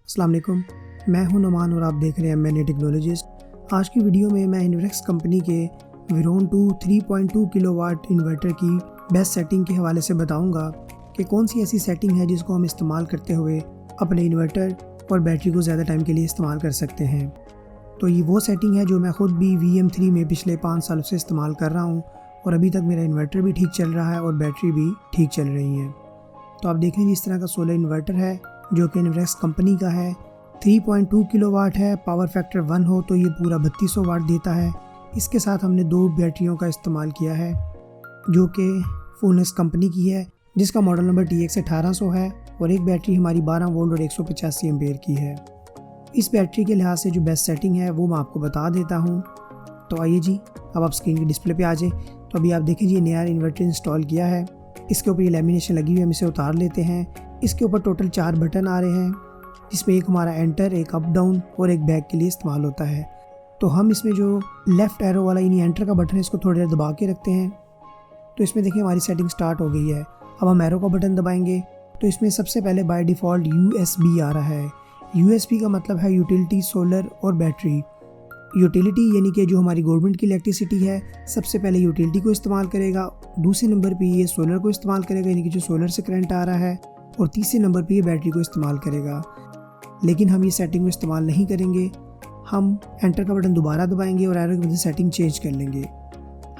अस्सलाम वालेकुम, मैं हूं नुमान और आप देख रहे हैं मैंने टेक्नोलॉजिस्ट। आज की वीडियो में मैं इन्वेक्स कंपनी के विरोन 2 3.2 किलोवाट इन्वर्टर की बेस्ट सेटिंग के हवाले से बताऊंगा कि कौन सी ऐसी सेटिंग है जिसको हम इस्तेमाल करते हुए अपने इन्वर्टर और बैटरी को ज़्यादा टाइम के लिए इस्तेमाल कर सकते हैं। तो ये वो सेटिंग है जो मैं ख़ुद भी VM3 में पिछले 5 सालों से इस्तेमाल कर रहा हूँ और अभी तक मेरा इन्वर्टर भी ठीक चल रहा है और बैटरी भी ठीक चल रही है। तो आप देख लीजिए, इस तरह का सोलर इन्वर्टर है जो कि इन्वेक्स कंपनी का है। 3.2 किलोवाट है, पावर फैक्टर 1 हो तो ये पूरा 3200 वाट देता है। इसके साथ हमने 2 बैटरियों का इस्तेमाल किया है जो कि फूनेस कंपनी की है, जिसका मॉडल नंबर TX 1800 है और एक बैटरी हमारी 12 वोल्ट और 185 एम्पेयर की है। इस बैटरी के लिहाज से जो बेस्ट सेटिंग है वो मैं आपको बता देता हूँ। तो आइए जी, अब आप स्क्रीन के डिस्प्ले पे आ जाए। तो अभी आप देखें जी, नया इन्वर्टर इंस्टॉल किया है। इसके ऊपर ये लैमिनेशन लगी हुई है, हम इसे उतार लेते हैं। इसके ऊपर टोटल 4 बटन आ रहे हैं, जिसमें एक हमारा एंटर, एक अप डाउन और एक बैक के लिए इस्तेमाल होता है। तो हम इसमें जो लेफ़्ट एरो वाला यानी एंटर का बटन है, इसको थोड़ी देर दबा के रखते हैं। तो इसमें देखिए हमारी सेटिंग स्टार्ट हो गई है। अब हम एरो का बटन दबाएंगे तो इसमें सबसे पहले बाय डिफ़ॉल्ट USB आ रहा है। USB का मतलब है यूटिलिटी, सोलर और बैटरी। यूटिलिटी यानी कि जो हमारी गवर्नमेंट की इलेक्ट्रिसिटी है, सबसे पहले यूटिलिटी को इस्तेमाल करेगा। दूसरे नंबर पे ये सोलर को इस्तेमाल करेगा यानी कि जो सोलर से करंट आ रहा है, और तीसरे नंबर पे ये बैटरी को इस्तेमाल करेगा। लेकिन हम ये सेटिंग को इस्तेमाल नहीं करेंगे। हम एंटर का बटन दोबारा दबाएंगे और एरो की वजह से सेटिंग चेंज कर लेंगे।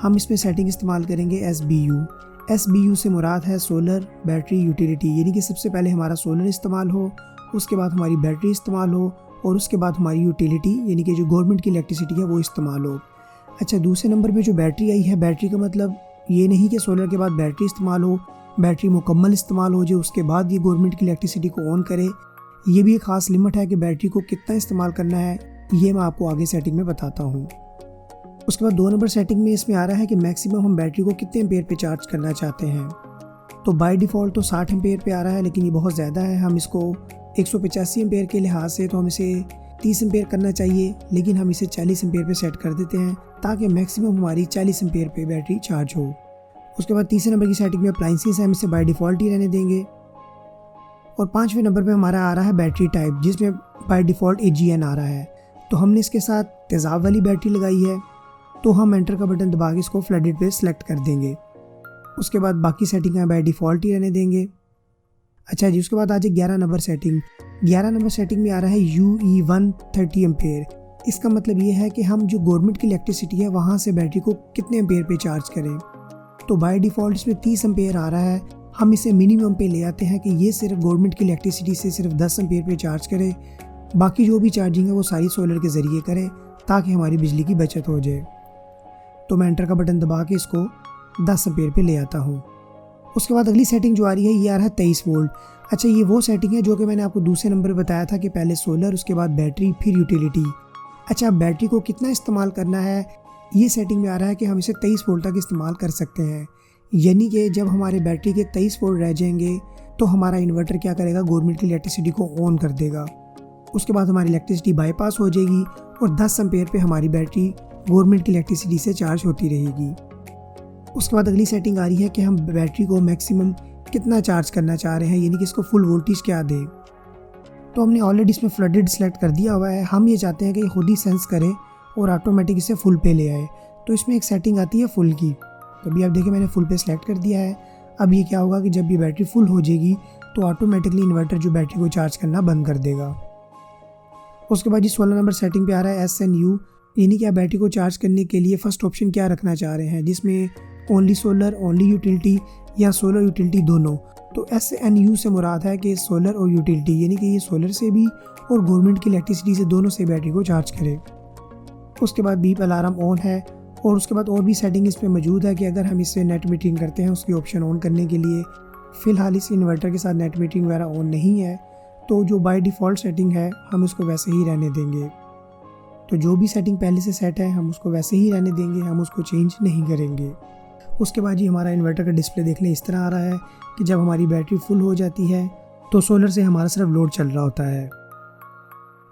हम इसमें सेटिंग इस्तेमाल करेंगे SBU। SBU से मुराद है सोलर बैटरी यूटिलिटी, यानी कि सबसे पहले हमारा सोलर इस्तेमाल हो, उसके बाद हमारी बैटरी इस्तेमाल हो और उसके बाद हमारी यूटिलिटी यानी कि जो गवर्नमेंट की इलेक्ट्रिसिटी है वो इस्तेमाल हो। अच्छा, दूसरे नंबर पे जो बैटरी आई है, बैटरी का मतलब ये नहीं कि सोलर के बाद बैटरी इस्तेमाल हो, बैटरी मुकम्मल इस्तेमाल हो जो उसके बाद ये गवर्नमेंट की इलेक्ट्रिसिटी को ऑन करे। ये भी एक ख़ास लिमिट है कि बैटरी को कितना इस्तेमाल करना है, ये मैं आपको आगे सेटिंग में बताता हूँ। उसके बाद 2 नंबर सेटिंग में इसमें आ रहा है कि मैक्सिमम हम बैटरी को कितने एम्पेयर पे चार्ज करना चाहते हैं। तो बाय डिफ़ॉल्ट तो 60 एम्पेयर पे आ रहा है, लेकिन ये बहुत ज़्यादा है। हम इसको 185 एम्पेयर के लिहाज से तो हम इसे 30 एम्पेयर करना चाहिए, लेकिन हम इसे 40 एम्पेयर पे सेट कर देते हैं ताकि मैक्सिमम हमारी 40 एम्पेयर पे बैटरी चार्ज हो। उसके बाद तीसरे नंबर की सेटिंग में अप्लाइंसेस है, हम इसे बाय डिफ़ॉल्ट ही रहने देंगे। और 5वें नंबर पे हमारा आ रहा है बैटरी टाइप, जिसमें बाय डिफ़ॉल्ट AGN आ रहा है। तो हमने इसके साथ तेज़ाब वाली बैटरी लगाई है, तो हम एंटर का बटन दबा के इसको फ्लडेड पे सेलेक्ट कर देंगे। उसके बाद बाकी सेटिंग बाय डिफ़ॉल्ट ही रहने देंगे। अच्छा जी, उसके बाद आ जाए 11 नंबर सेटिंग। 11 नंबर सेटिंग में आ रहा है UE1 30 एम्पेयर। इसका मतलब ये है कि हम जो गवर्नमेंट की इलेक्ट्रिसिटी है वहाँ से बैटरी को कितने एम्पेयर पे चार्ज करें। तो बाय डिफ़ॉल्ट इसमें 30 एम्पेयर आ रहा है। हम इसे मिनिमम पे ले आते हैं कि ये सिर्फ गवर्नमेंट की इलेक्ट्रिसिटी से सिर्फ 10 एम्पेयर पे चार्ज करे, बाकी जो भी चार्जिंग है वो सारी सोलर के ज़रिए करे ताकि हमारी बिजली की बचत हो जाए। तो मैं एंटर का बटन दबा के इसको 10 एम्पेयर पे ले आता हूँ। उसके बाद अगली सेटिंग जो आ रही है ये आ रहा है 23 वोल्ट। अच्छा, ये वो सेटिंग है जो कि मैंने आपको दूसरे नंबर पे बताया था कि पहले सोलर, उसके बाद बैटरी, फिर यूटिलिटी। अच्छा, बैटरी को कितना इस्तेमाल करना है, ये सेटिंग में आ रहा है कि हम इसे 23 वोल्ट तक इस्तेमाल कर सकते हैं। यानी कि जब हमारे बैटरी के 23 वोल्ट रह जाएंगे तो हमारा इन्वर्टर क्या करेगा, गवर्नमेंट की इलेक्ट्रिसिटी को ऑन कर देगा। उसके बाद हमारी इलेक्ट्रिसिटी बाईपास हो जाएगी और 10 एम्पेयर पे हमारी बैटरी गवर्नमेंट की इलेक्ट्रिसिटी से चार्ज होती रहेगी। उसके बाद अगली सेटिंग आ रही है कि हम बैटरी को मैक्सिमम कितना चार्ज करना चाह रहे हैं, यानी कि इसको फुल वोल्टेज क्या दें। तो हमने ऑलरेडी इसमें फ्लडेड सेलेक्ट कर दिया हुआ है। हम ये चाहते हैं कि ये खुद ही सेंस करे और ऑटोमेटिक इसे फुल पे ले आए। तो इसमें एक सेटिंग आती है फुल की। तो अभी आप देखिए मैंने फुल पे सेलेक्ट कर दिया है। अब ये क्या होगा कि जब ये बैटरी फुल हो जाएगी तो ऑटोमेटिकली इन्वर्टर जो बैटरी को चार्ज करना बंद कर देगा। उसके बाद ये 16 नंबर सेटिंग पे आ रहा है SNU, यानी कि आप बैटरी को चार्ज करने के लिए फर्स्ट ऑप्शन क्या रखना चाह रहे हैं, जिसमें ओनली सोलर, ओनली यूटिलिटी या सोलर यूटिलिटी दोनों। तो SNU से मुराद है कि सोलर और यूटिलिटी, यानी कि ये सोलर से भी और गवर्नमेंट की इलेक्ट्रिसिटी से दोनों से बैटरी को चार्ज करे। उसके बाद बीप अलार्म ऑन है और उसके बाद और भी सेटिंग इसमें मौजूद है कि अगर हम इससे नेट मीटरिंग करते हैं उसकी ऑप्शन ऑन करने के लिए। फ़िलहाल इस इन्वर्टर के साथ नेट मीटरिंग वगैरह ऑन नहीं है, तो जो बाय डिफ़ॉल्ट सेटिंग है हम उसको वैसे ही रहने देंगे। तो जो भी सेटिंग पहले से सेट है हम उसको वैसे ही रहने देंगे, हम उसको चेंज नहीं करेंगे। उसके बाद जी हमारा इन्वर्टर का डिस्प्ले देख लें, इस तरह आ रहा है कि जब हमारी बैटरी फुल हो जाती है तो सोलर से हमारा सिर्फ लोड चल रहा होता है।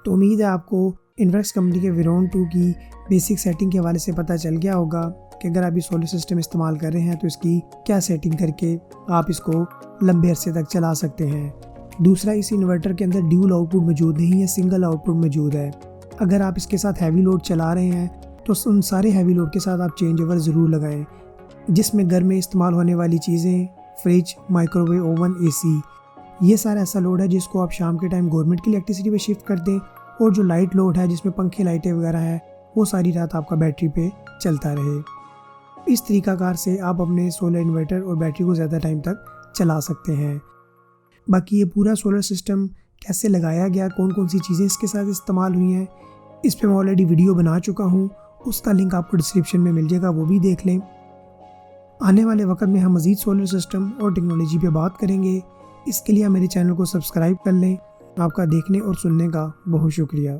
तो उम्मीद है आपको इन्वेक्स कंपनी के विरोन 2 की बेसिक सेटिंग के हवाले से पता चल गया होगा कि अगर आप ये सोलर सिस्टम इस्तेमाल कर रहे हैं तो इसकी क्या सेटिंग करके आप इसको लंबे अरसे तक चला सकते हैं। दूसरा, इस इन्वर्टर के अंदर ड्यूल आउटपुट मौजूद नहीं है, सिंगल आउटपुट मौजूद है। अगर आप इसके साथ हैवी लोड चला रहे हैं तो उन सारे हैवी लोड के साथ आप चेंज ओवर ज़रूर लगाएं, जिसमें घर में इस्तेमाल होने वाली चीज़ें, फ्रिज, माइक्रोवेव ओवन, एसी, ये सारा ऐसा लोड है जिसको आप शाम के टाइम गवर्नमेंट की इलेक्ट्रिसिटी पे शिफ्ट कर दें। और जो लाइट लोड है जिसमें पंखे, लाइटें वगैरह है, वो सारी रात आपका बैटरी पे चलता रहे। इस तरीकाकार से आप अपने सोलर इन्वर्टर और बैटरी को ज़्यादा टाइम तक चला सकते हैं। बाकी ये पूरा सोलर सिस्टम कैसे लगाया गया, कौन कौन सी चीज़ें इसके साथ इस्तेमाल हुई हैं, इस पर मैं ऑलरेडी वीडियो बना चुका हूँ, उसका लिंक आपको डिस्क्रिप्शन में मिल जाएगा, वो भी देख लें। आने वाले वक्त में हम मज़ीद सोलर सिस्टम और टेक्नोलॉजी पे बात करेंगे। इसके लिए मेरे चैनल को सब्सक्राइब कर लें। आपका देखने और सुनने का बहुत शुक्रिया।